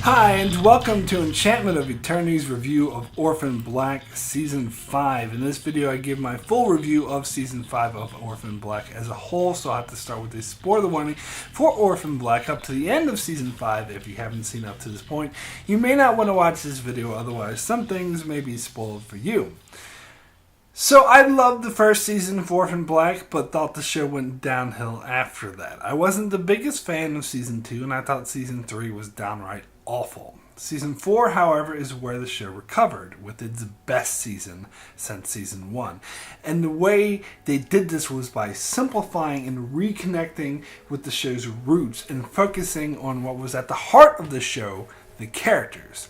Hi, and welcome to Enchantment of Eternity's review of Orphan Black Season 5. In this video, I give my full review of Season 5 of Orphan Black as a whole, so I have to start with a spoiler warning for Orphan Black up to the end of Season 5. If you haven't seen up to this point, you may not want to watch this video, otherwise some things may be spoiled for you. So I loved the first season of Orphan Black, but thought the show went downhill after that. I wasn't the biggest fan of Season 2, and I thought Season 3 was downright awful. Season 4, however, is where the show recovered, with its best season since Season 1. And the way they did this was by simplifying and reconnecting with the show's roots and focusing on what was at the heart of the show, the characters.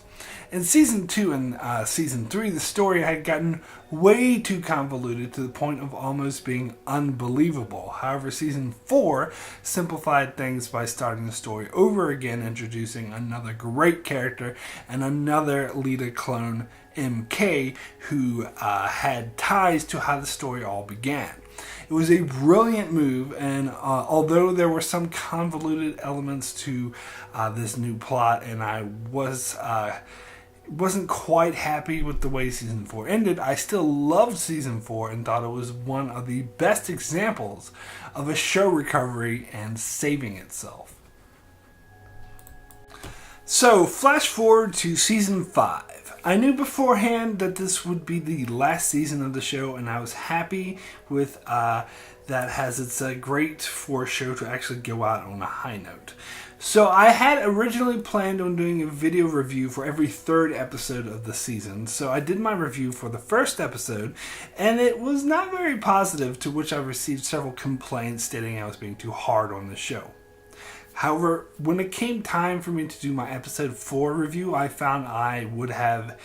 In Season 2 and Season 3, the story had gotten way too convoluted to the point of almost being unbelievable. However, Season 4 simplified things by starting the story over again, introducing another great character and another Lita clone, MK, who had ties to how the story all began. It was a brilliant move, and although there were some convoluted elements to this new plot, and I wasn't quite happy with the way Season 4 ended, I still loved Season 4 and thought it was one of the best examples of a show recovery and saving itself. So, flash forward to Season 5. I knew beforehand that this would be the last season of the show, and I was happy with that, as it's great for a show to actually go out on a high note. So I had originally planned on doing a video review for every third episode of the season. So I did my review for the first episode, and it was not very positive, to which I received several complaints stating I was being too hard on the show. However, when it came time for me to do my episode 4 review, I found I would have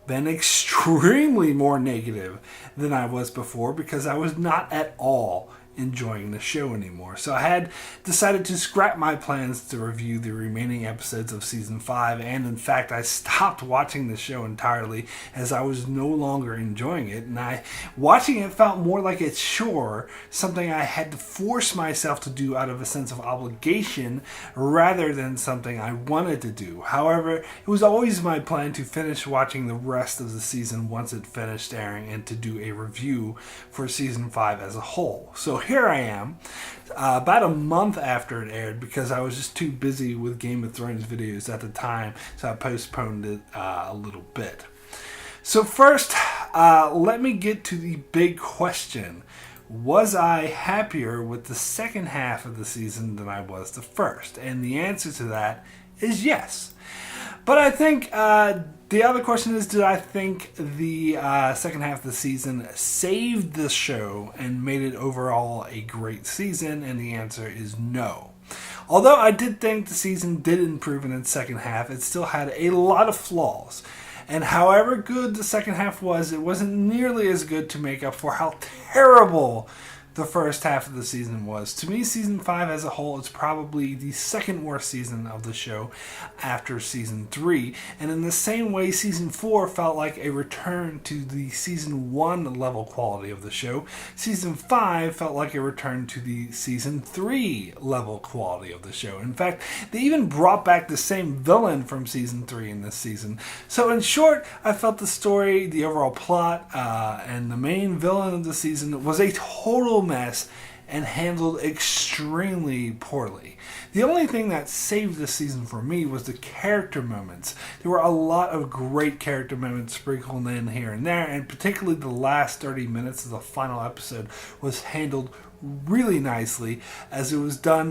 been extremely more negative than I was before, because I was not at all enjoying the show anymore. So I had decided to scrap my plans to review the remaining episodes of Season 5, and in fact I stopped watching the show entirely as I was no longer enjoying it, and watching it felt more like a chore, something I had to force myself to do out of a sense of obligation rather than something I wanted to do. However, it was always my plan to finish watching the rest of the season once it finished airing and to do a review for Season 5 as a whole. So here I am, about a month after it aired, because I was just too busy with Game of Thrones videos at the time, so I postponed it a little bit. So first, let me get to the big question. Was I happier with the second half of the season than I was the first? And the answer to that is yes. But I think the other question is, did I think the second half of the season saved the show and made it overall a great season? And the answer is no. Although I did think the season did improve in its second half, it still had a lot of flaws. And however good the second half was, it wasn't nearly as good to make up for how terrible the first half of the season was. To me, Season 5 as a whole is probably the second worst season of the show after Season 3. And in the same way, Season 4 felt like a return to the Season 1 level quality of the show. Season 5 felt like a return to the Season 3 level quality of the show. In fact, they even brought back the same villain from Season 3 in this season. So in short, I felt the story, the overall plot, and the main villain of the season was a total mess and handled extremely poorly. The only thing that saved this season for me was the character moments. There were a lot of great character moments sprinkled in here and there, and particularly the last 30 minutes of the final episode was handled really nicely, as it was done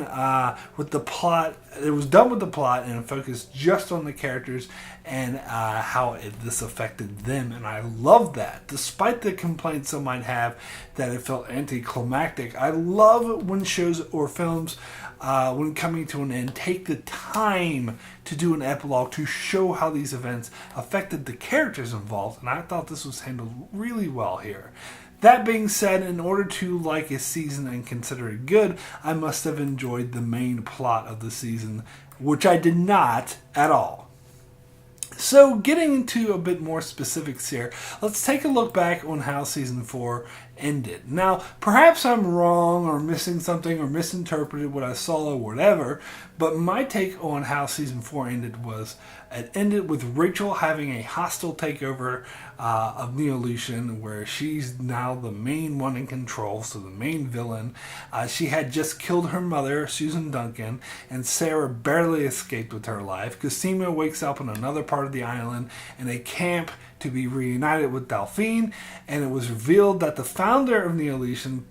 with the plot. It was done with the plot and focused just on the characters and how this affected them, and I loved that. Despite the complaints some might have that it felt anticlimactic, I love when shows or films, when coming to an end, take the time to do an epilogue to show how these events affected the characters involved, and I thought this was handled really well here. That being said, in order to like a season and consider it good, I must have enjoyed the main plot of the season, which I did not at all. So getting into a bit more specifics here, let's take a look back on how Season 4 ended. Now, perhaps I'm wrong or missing something or misinterpreted what I saw or whatever, but my take on how season 4 ended was it ended with Rachel having a hostile takeover of Neolution, where she's now the main one in control, so the main villain. She had just killed her mother, Susan Duncan, and Sarah barely escaped with her life. Cosima wakes up on another part of the island in a camp to be reunited with Delphine, and it was revealed that the founder of Neolution,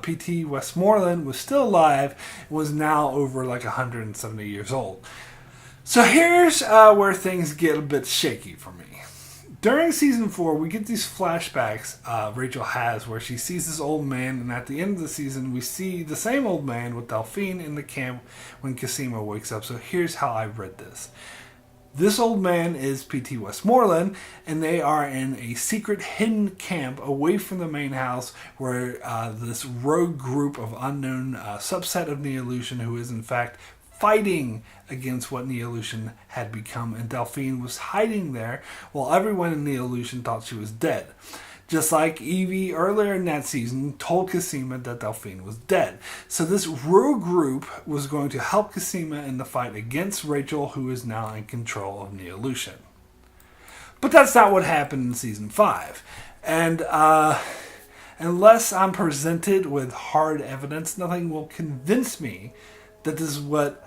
P.T. Westmoreland, was still alive and was now over like 170 years old. So here's where things get a bit shaky for me. During season 4, we get these flashbacks Rachel has where she sees this old man, and at the end of the season, we see the same old man with Delphine in the camp when Cosima wakes up. So here's how I read this. This old man is P.T. Westmoreland, and they are in a secret hidden camp away from the main house where this rogue group of unknown subset of Neolution, who is in fact fighting against what Neolution had become, and Delphine was hiding there while everyone in Neolution thought she was dead. Just like Evie earlier in that season told Cosima that Delphine was dead. So this rogue group was going to help Cosima in the fight against Rachel, who is now in control of Neolution. But that's not what happened in season 5. And unless I'm presented with hard evidence, nothing will convince me that this is what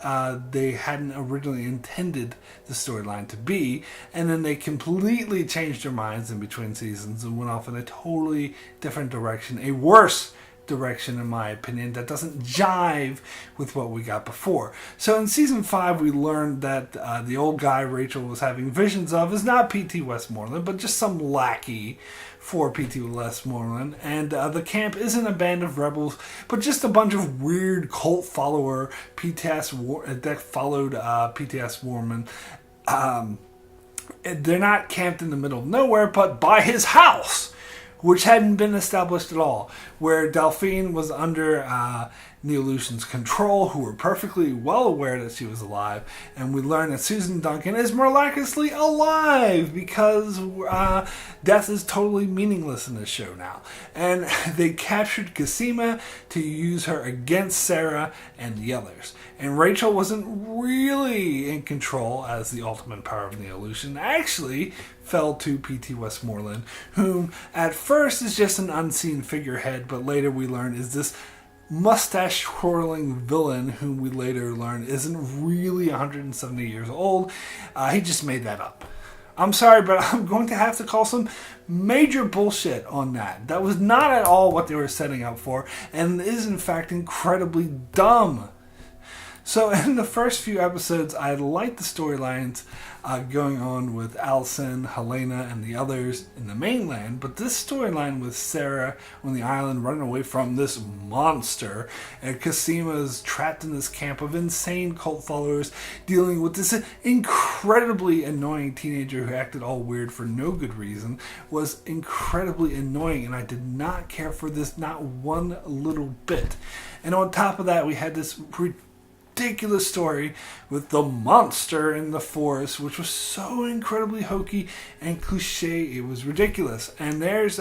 they hadn't originally intended the storyline to be, and then they completely changed their minds in between seasons and went off in a totally different direction, a worse direction in my opinion, that doesn't jive with what we got before. So in season 5 we learned that the old guy Rachel was having visions of is not P.T. Westmoreland, but just some lackey for P.T. Westmoreland, and the camp isn't a band of rebels, but just a bunch of weird cult follower that followed P.T.S. Warman. They're not camped in the middle of nowhere, but by his house, which hadn't been established at all, where Delphine was under Neolution's control, who were perfectly well aware that she was alive, and we learn that Susan Duncan is miraculously alive because death is totally meaningless in this show now. And they captured Cosima to use her against Sarah and the others. And Rachel wasn't really in control as the ultimate power of Neolution. Actually fell to P.T. Westmoreland, whom at first is just an unseen figurehead, but later we learn is this mustache-twirling villain whom we later learn isn't really 170 years old. He just made that up. I'm sorry, but I'm going to have to call some major bullshit on that. That was not at all what they were setting up for, and is in fact incredibly dumb. So in the first few episodes, I liked the storylines going on with Allison, Helena, and the others in the mainland, but this storyline with Sarah on the island running away from this monster, and Cosima's trapped in this camp of insane cult followers dealing with this incredibly annoying teenager who acted all weird for no good reason, was incredibly annoying, and I did not care for this not one little bit. And on top of that, we had this ridiculous story with the monster in the forest, which was so incredibly hokey and cliche, it was ridiculous. And there's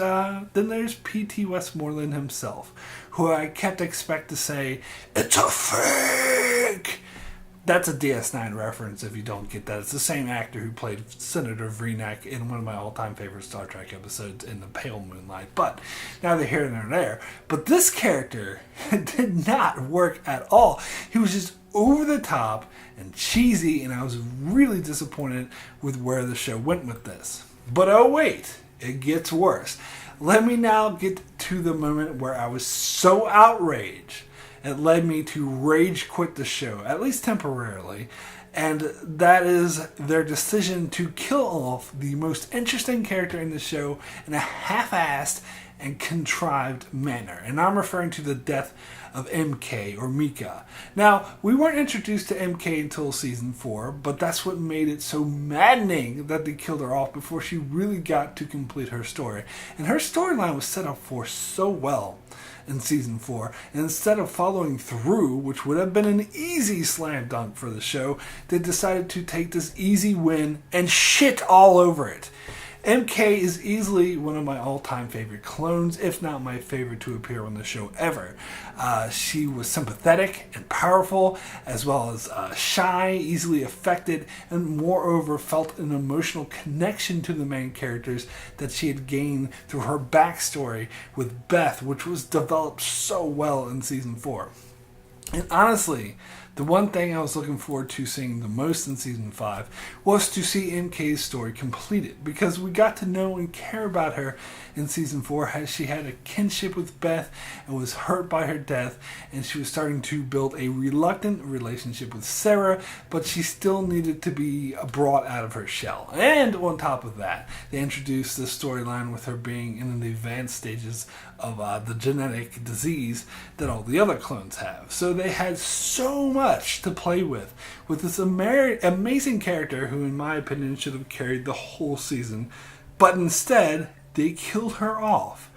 P.T. Westmoreland himself, who I kept expect to say, "It's a fake." That's a DS9 reference if you don't get that. It's the same actor who played Senator Vreenak in one of my all-time favorite Star Trek episodes, In the Pale Moonlight. But neither here nor there. But this character did not work at all. He was just over the top and cheesy, and I was really disappointed with where the show went with this. But oh wait, it gets worse. Let me now get to the moment where I was so outraged it led me to rage quit the show, at least temporarily, and that is their decision to kill off the most interesting character in the show in a half-assed and contrived manner. And I'm referring to the death of MK, or Mika. Now, we weren't introduced to MK until season 4, but that's what made it so maddening that they killed her off before she really got to complete her story. And her storyline was set up for so well in season 4, and instead of following through, which would have been an easy slam dunk for the show, they decided to take this easy win and shit all over it. MK is easily one of my all-time favorite clones, if not my favorite to appear on the show ever. She was sympathetic and powerful, as well as shy, easily affected, and moreover felt an emotional connection to the main characters that she had gained through her backstory with Beth, which was developed so well in Season 4. And honestly, the one thing I was looking forward to seeing the most in Season 5 was to see MK's story completed, because we got to know and care about her in Season 4 as she had a kinship with Beth and was hurt by her death, and she was starting to build a reluctant relationship with Sarah, but she still needed to be brought out of her shell. And on top of that, they introduced the storyline with her being in the advanced stages of the genetic disease that all the other clones have. So they had so much to play with this amazing character who, in my opinion, should have carried the whole season, but instead they killed her off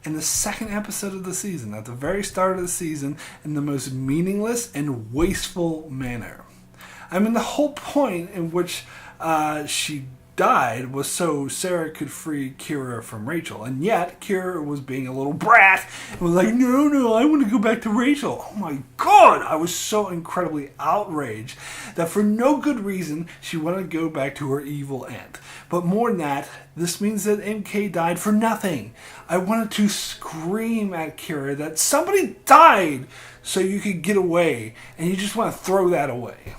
in the second episode of the season, at the very start of the season, in the most meaningless and wasteful manner. I mean, the whole point in which she died was so Sarah could free Kira from Rachel, and yet Kira was being a little brat and was like, no, I want to go back to Rachel. Oh my god, I was so incredibly outraged that for no good reason she wanted to go back to her evil aunt. But more than that, this means that MK died for nothing. I wanted to scream at Kira that somebody died so you could get away, and you just want to throw that away.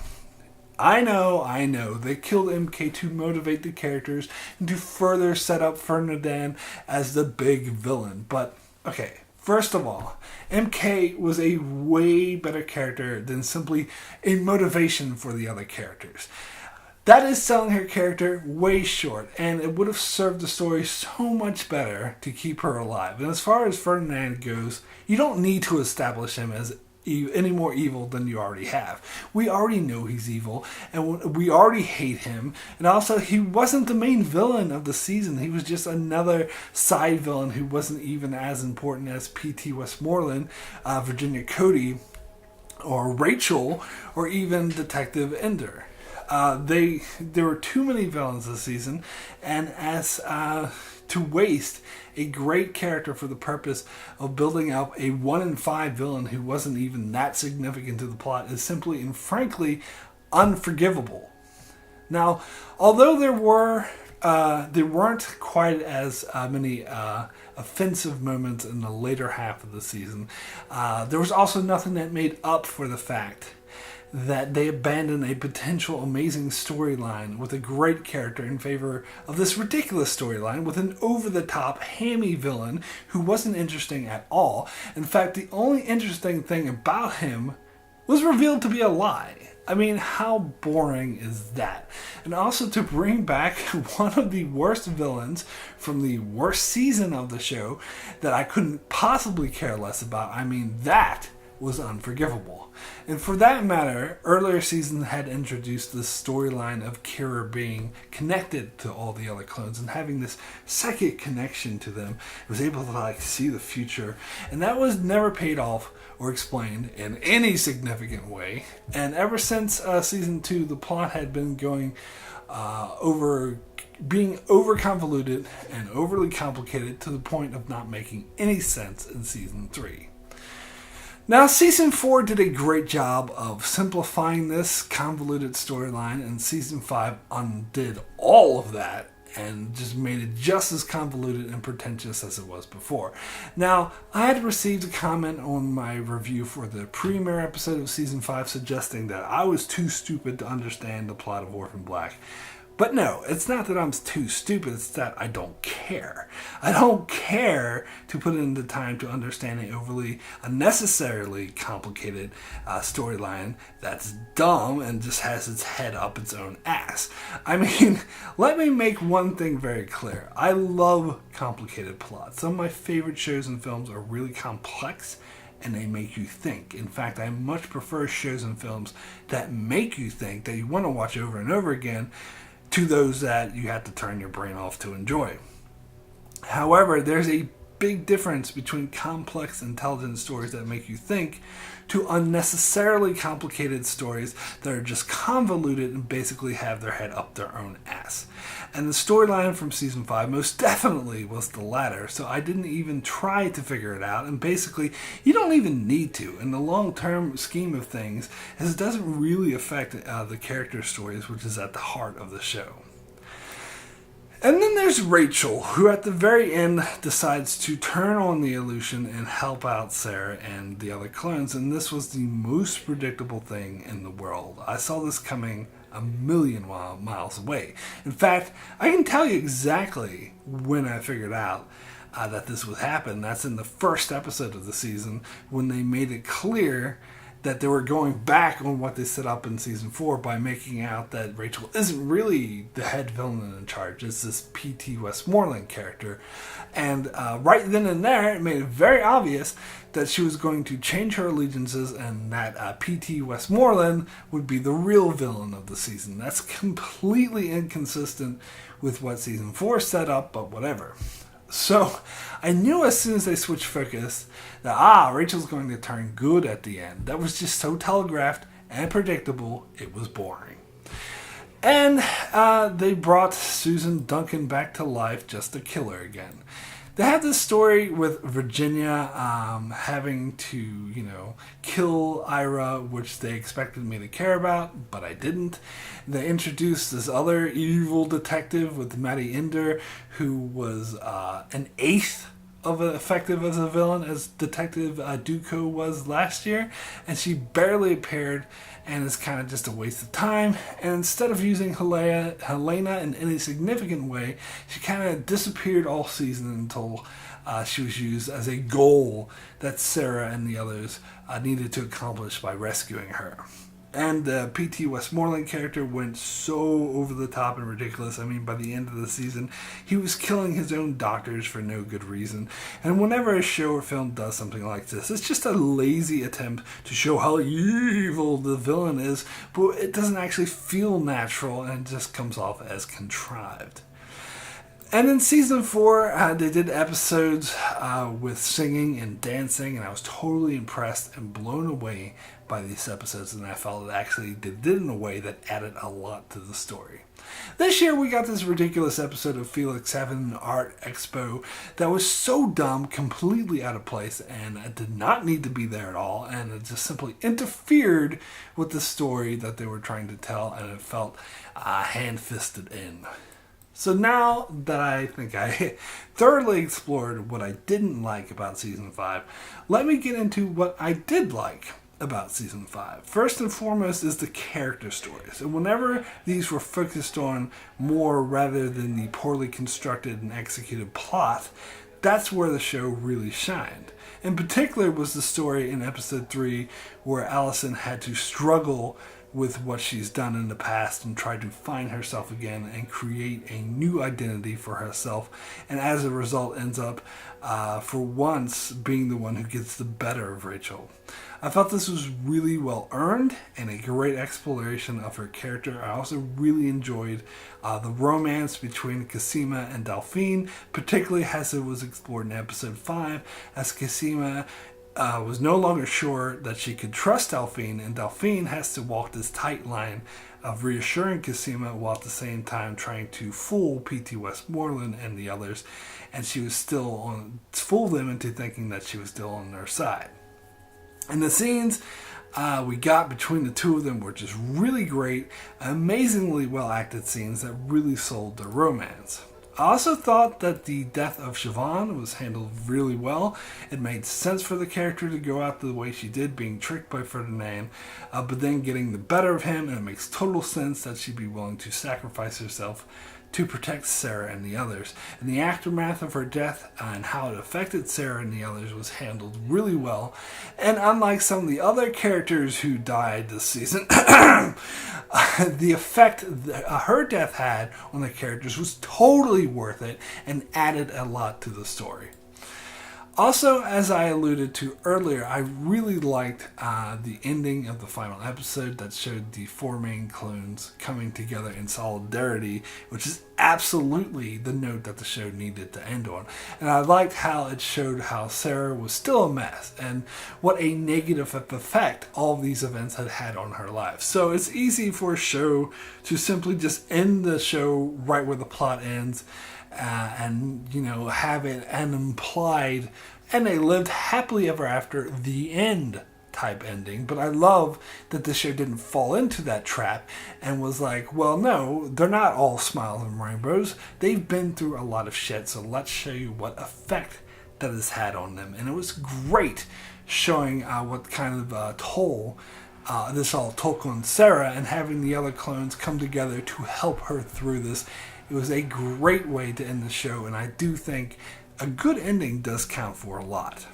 I know, they killed MK to motivate the characters and to further set up Ferdinand as the big villain. But, okay, first of all, MK was a way better character than simply a motivation for the other characters. That is selling her character way short, and it would have served the story so much better to keep her alive. And as far as Ferdinand goes, you don't need to establish him as any more evil than you already have. We already know he's evil, and we already hate him. And also, he wasn't the main villain of the season. He was just another side villain who wasn't even as important as P.T. Westmoreland, Virginia Cody, or Rachel, or even Detective Ender. There were too many villains this season, and as to waste a great character for the purpose of building up a 1 in 5 villain who wasn't even that significant to the plot is simply and frankly unforgivable. Now, although there weren't quite as many offensive moments in the later half of the season, there was also nothing that made up for the fact that they abandoned a potential amazing storyline with a great character in favor of this ridiculous storyline with an over-the-top hammy villain who wasn't interesting at all. In fact, the only interesting thing about him was revealed to be a lie. I mean, how boring is that? And also to bring back one of the worst villains from the worst season of the show that I couldn't possibly care less about, I mean, that was unforgivable. And for that matter, earlier seasons had introduced the storyline of Kira being connected to all the other clones and having this psychic connection to them. It was able to see the future, and that was never paid off or explained in any significant way. And ever since season 2, the plot had been going being over convoluted and overly complicated to the point of not making any sense in season 3. Now, Season 4 did a great job of simplifying this convoluted storyline, and Season 5 undid all of that and just made it just as convoluted and pretentious as it was before. Now, I had received a comment on my review for the premiere episode of Season 5 suggesting that I was too stupid to understand the plot of Orphan Black. But no, it's not that I'm too stupid, it's that I don't care. I don't care to put in the time to understand an overly, unnecessarily complicated storyline that's dumb and just has its head up its own ass. I mean, let me make one thing very clear. I love complicated plots. Some of my favorite shows and films are really complex and they make you think. In fact, I much prefer shows and films that make you think, that you want to watch over and over again, to those that you have to turn your brain off to enjoy. However, there's a big difference between complex, intelligent stories that make you think to unnecessarily complicated stories that are just convoluted and basically have their head up their own ass. And the storyline from season 5 most definitely was the latter, so I didn't even try to figure it out, and basically, you don't even need to in the long-term scheme of things, as it doesn't really affect the character stories, which is at the heart of the show. And then there's Rachel, who at the very end decides to turn on the illusion and help out Sarah and the other clones, and this was the most predictable thing in the world. I saw this coming a million miles away. In fact, I can tell you exactly when I figured out that this would happen. That's in the first episode of the season, when they made it clear that they were going back on what they set up in season 4 by making out that Rachel isn't really the head villain in charge. It's this P.T. Westmoreland character. And right then and there, it made it very obvious that she was going to change her allegiances and that P.T. Westmoreland would be the real villain of the season. That's completely inconsistent with what season 4 set up, but whatever. So I knew as soon as they switched focus that, Rachel's going to turn good at the end. That was just so telegraphed and predictable, it was boring. And they brought Susan Duncan back to life just to kill her again. They had this story with Virginia having to, kill Ira, which they expected me to care about, but I didn't. They introduced this other evil detective with Maddie Ender, who was an eighth of effective as a villain as Detective Duco was last year, and she barely appeared, and is kind of just a waste of time. And instead of using Helena in any significant way, she kind of disappeared all season until she was used as a goal that Sarah and the others needed to accomplish by rescuing her. And the P.T. Westmoreland character went so over the top and ridiculous. I mean, by the end of the season, he was killing his own doctors for no good reason. And whenever a show or film does something like this, it's just a lazy attempt to show how evil the villain is, but it doesn't actually feel natural and it just comes off as contrived. And in season 4, they did episodes with singing and dancing, and I was totally impressed and blown away by these episodes, and I felt it actually did it in a way that added a lot to the story. This year we got this ridiculous episode of Felix having an art expo that was so dumb, completely out of place, and it did not need to be there at all, and it just simply interfered with the story that they were trying to tell, and it felt hand-fisted in. So now that I think I thoroughly explored what I didn't like about Season 5, let me get into what I did like about Season 5. First and foremost is the character stories. And whenever these were focused on more rather than the poorly constructed and executed plot, that's where the show really shined. In particular was the story in Episode 3 where Allison had to struggle with what she's done in the past and try to find herself again and create a new identity for herself, and as a result ends up for once being the one who gets the better of Rachel. I felt this was really well earned and a great exploration of her character. I also really enjoyed the romance between Cosima and Delphine, particularly as it was explored in episode 5, as Cosima was no longer sure that she could trust Delphine, and Delphine has to walk this tight line of reassuring Cosima while at the same time trying to fool P.T. Westmoreland and the others, and she was fool them into thinking that she was still on their side. And the scenes we got between the two of them were just really great, amazingly well acted scenes that really sold their romance. I also thought that the death of Siobhan was handled really well. It made sense for the character to go out the way she did, being tricked by Ferdinand, but then getting the better of him, and it makes total sense that she'd be willing to sacrifice herself to protect Sarah and the others. And the aftermath of her death and how it affected Sarah and the others was handled really well. And unlike some of the other characters who died this season, the effect her death had on the characters was totally worth it and added a lot to the story. Also, as I alluded to earlier, I really liked the ending of the final episode that showed the four main clones coming together in solidarity, which is absolutely the note that the show needed to end on. And I liked how it showed how Sarah was still a mess and what a negative effect all of these events had had on her life. So it's easy for a show to simply just end the show right where the plot ends, and have it an implied "and they lived happily ever after, the end" type ending. But I love that the show didn't fall into that trap and was like, well, no, they're not all smiles and rainbows. They've been through a lot of shit, so let's show you what effect that has had on them. And it was great showing what kind of toll this all took on Sarah, and having the other clones come together to help her through this. It was a great way to end the show, and I do think a good ending does count for a lot.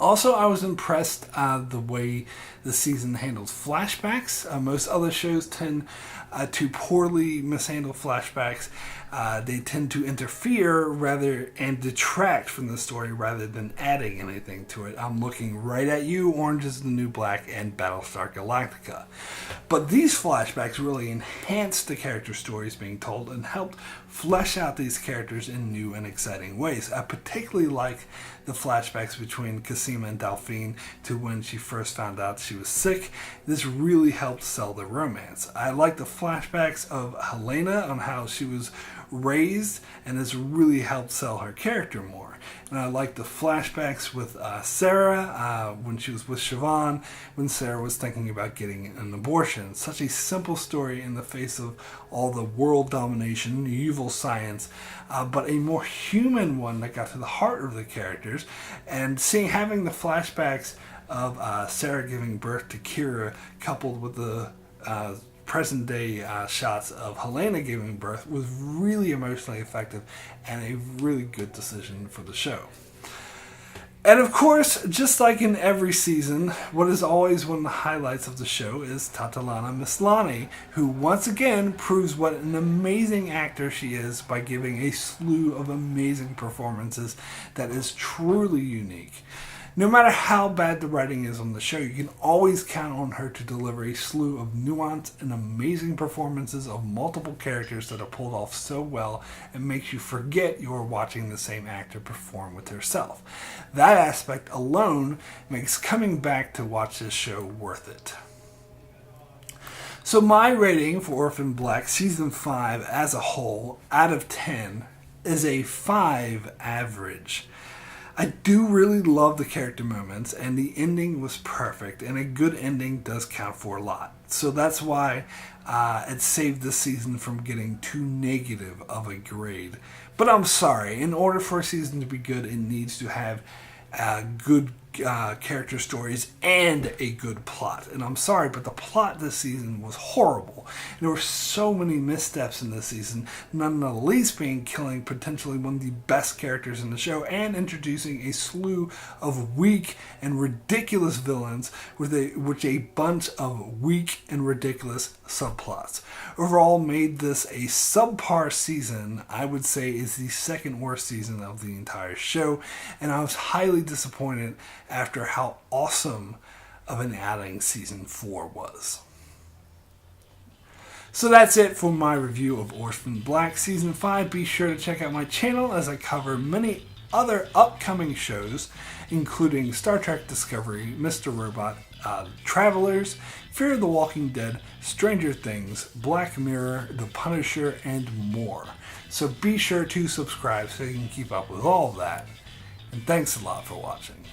Also, I was impressed the way the season handles flashbacks. Most other shows tend to poorly mishandle flashbacks. They tend to interfere and detract from the story rather than adding anything to it. I'm looking right at you, Orange is the New Black and Battlestar Galactica. But these flashbacks really enhanced the character stories being told and helped flesh out these characters in new and exciting ways. I particularly like the flashbacks between Cosima and Delphine to when she first found out she was sick. This really helped sell the romance. I like the flashbacks of Helena on how she was raised, and this really helped sell her character more. And I like the flashbacks with Sarah when she was with Siobhan, when Sarah was thinking about getting an abortion. Such a simple story in the face of all the world domination, evil science, but a more human one that got to the heart of the characters. And having the flashbacks of Sarah giving birth to Kira coupled with the present day shots of Helena giving birth was really emotionally effective and a really good decision for the show. And of course, just like in every season, what is always one of the highlights of the show is Tatalana Maslany, who once again proves what an amazing actor she is by giving a slew of amazing performances that is truly unique. No matter how bad the writing is on the show, you can always count on her to deliver a slew of nuanced and amazing performances of multiple characters that are pulled off so well and makes you forget you are watching the same actor perform with herself. That aspect alone makes coming back to watch this show worth it. So my rating for Orphan Black Season 5 as a whole, out of 10, is a 5 average. I do really love the character moments, and the ending was perfect, and a good ending does count for a lot. So that's why it saved this season from getting too negative of a grade. But I'm sorry, in order for a season to be good, it needs to have good character stories and a good plot. And I'm sorry, but the plot this season was horrible. There were so many missteps in this season, none the least being killing potentially one of the best characters in the show and introducing a slew of weak and ridiculous villains with a bunch of weak and ridiculous subplots. Overall, made this a subpar season. I would say is the second worst season of the entire show, and I was highly disappointed after how awesome of an outing Season 4 was. So that's it for my review of Orphan Black Season 5. Be sure to check out my channel as I cover many other upcoming shows, including Star Trek Discovery, Mr. Robot, Travelers, Fear the Walking Dead, Stranger Things, Black Mirror, The Punisher, and more. So be sure to subscribe so you can keep up with all of that. And thanks a lot for watching.